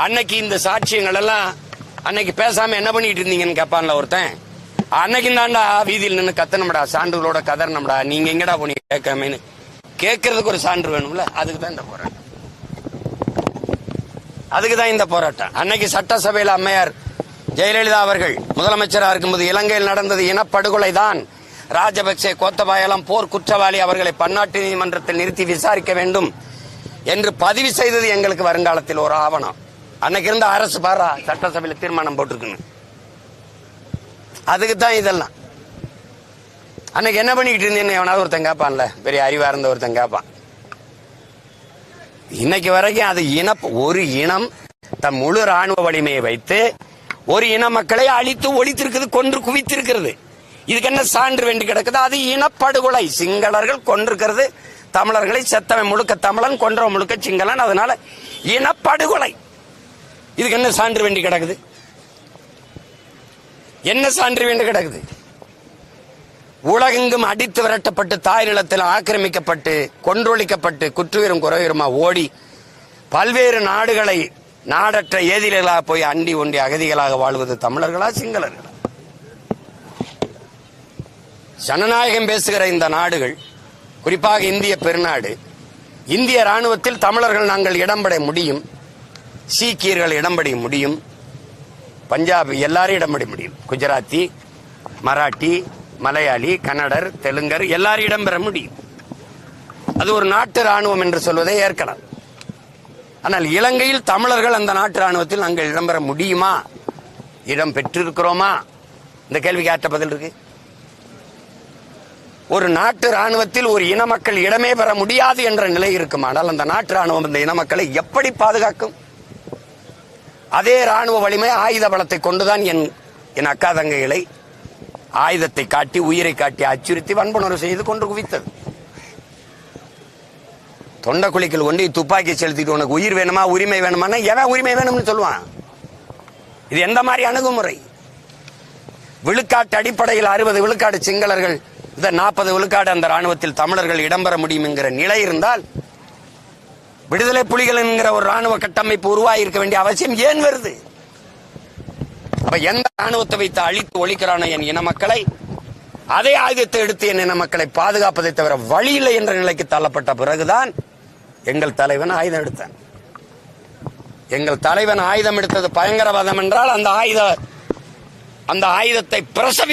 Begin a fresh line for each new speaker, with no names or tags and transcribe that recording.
அன்னைக்கு இந்த சாட்சியங்கள் எல்லாம் அன்னைக்கு பேசாம என்ன பண்ணிட்டு இருந்தீங்கன்னு கேட்பான்ல ஒருத்தன். அன்னைக்கு தாண்டா வீதியில் நின்று கத்தனம்டா, சான்றுகளோட கதறணும்டா, நீங்க எங்கடா போனீங்க கேட்காமன்னு கேட்கறதுக்கு ஒரு சான்று வேணும்ல. அதுக்கு தான் இந்த போராட்டம், அதுக்கு தான் இந்த போராட்டம். அன்னைக்கு சட்டசபையில் அம்மையார் ஜெயலலிதா அவர்கள் முதலமைச்சராக இருக்கும்போது இலங்கையில் நடந்தது இனப்படுகொலை தான், ராஜபக்சே கோத்தபாயெல்லாம் போர் குற்றவாளி, அவர்களை பன்னாட்டு நீதிமன்றத்தில் நிறுத்தி விசாரிக்க வேண்டும் என்று பதிவு செய்தது எங்களுக்கு வருங்காலத்தில் ஒரு ஆவணம். அன்னைக்கு இருந்த அரசு பாரா சட்டசபையில் தீர்மானம் போட்டிருக்குன்னு. அதுக்கு தான் இதெல்லாம். அன்னைக்கு என்ன பண்ணிக்கிட்டு இருந்தேன்னு எவனாவது ஒருத்தன் கேட்பான்ல, பெரிய அறிவா இருந்த ஒருத்தன் கேட்பான். இன்னைக்கு வரைக்கும் அது ஒரு இனம் தம் முழு ராணுவ வலிமையை வைத்து ஒரு இன மக்களை அழித்து ஒழித்திருக்கிறது, கொன்று குவித்திருக்கிறது. இதுக்கு என்ன சான்று வேண்டி கிடக்குது? அது இனப்படுகொலை. சிங்களர்கள் கொண்டிருக்கிறது தமிழர்களை, செத்தவன் முழுக்க தமிழன், கொன்றவன் முழுக்க சிங்களன். அதனால இனப்படுகொலை. இதுக்கு என்ன சான்று வேண்டி கிடக்குது? என்ன சான்று வேண்டி கிடக்குது? உலகெங்கும் அடித்து விரட்டப்பட்டு, தாய் நிலத்தில் ஆக்கிரமிக்கப்பட்டு, கொன்றொழிக்கப்பட்டு, குற்றுயிரும் குறையுமா ஓடி பல்வேறு நாடுகளை நாடற்ற ஏதிகளாக போய் அண்டி ஒண்டி அகதிகளாக வாழ்வது தமிழர்களா சிங்களர்களா? ஜனநாயகம் பேசுகிற இந்த நாடுகள், குறிப்பாக இந்திய பெருநாடு, இந்திய ராணுவத்தில் தமிழர்கள் நாங்கள் இடம்பெற முடியும், சீக்கியர்கள் இடம்பெற முடியும், பஞ்சாபி எல்லாரும் இடம்பெற முடியும், குஜராத்தி, மராட்டி, மலையாளி, கன்னடர், தெலுங்கர் எல்லாரும் இடம்பெற முடியும். அது ஒரு நாட்டு ராணுவம் என்று சொல்வதை ஏற்கலாம். ஆனால் இலங்கையில் தமிழர்கள் அந்த நாட்டு ராணுவத்தில் நாங்கள் இடம்பெற முடியுமா? இடம் பெற்றிருக்கிறோமா? இந்த கேள்விக்கு ஆற்ற பதில் இருக்கு. ஒரு நாட்டு ராணுவத்தில் ஒரு இன மக்கள் இடமே பெற முடியாது என்ற நிலை இருக்குமானால் அந்த நாட்டு ராணுவம் இந்த இன மக்களை எப்படி பாதுகாக்கும்? அதே ராணுவ வலிமை ஆயுத பலத்தை கொண்டுதான் என் அக்கா தங்கைகளை ஆயுதத்தை காட்டி, உயிரை காட்டி அச்சுறுத்தி வன்புணர்வு செய்து கொண்டு குவித்தது. தொண்டை குழிக்கல் கொண்டு துப்பாக்கி செலுத்திட்டு உனக்கு உயிர் வேணுமா, உரிமை வேணுமா? எவன் உரிமை வேணும்னு சொல்லுவான்? இது எந்த மாதிரி அணுகுமுறை? விழுக்காட்டு அடிப்படையில் 60 விழுக்காடு சிங்களர்கள், 40 விழுக்காடு அந்த ராணுவத்தில் தமிழர்கள் இடம்பெற முடியும் என்கிற நிலை இருந்தால் விடுதலை புலிகள் என்கிற ஒரு ராணுவ கட்டமைப்பு உருவாகி இருக்க வேண்டிய அவசியம் ஏன் வருது? அப்ப எந்த ராணுவத்தை வைத்து அழித்து ஒழிக்கிறான என் இன மக்களை, அதே ஆயுதத்தை எடுத்து என் இன மக்களை பாதுகாப்பதை தவிர வழி இல்லை என்ற நிலைக்கு தள்ளப்பட்ட பிறகுதான் எங்கள் தலைவன் ஆயுதம் எடுத்தான். எங்கள் தலைவன் ஆயுதம் எடுத்தது பயங்கரவாதம் என்றால் அந்த ஆயுதத்தை பிரசவி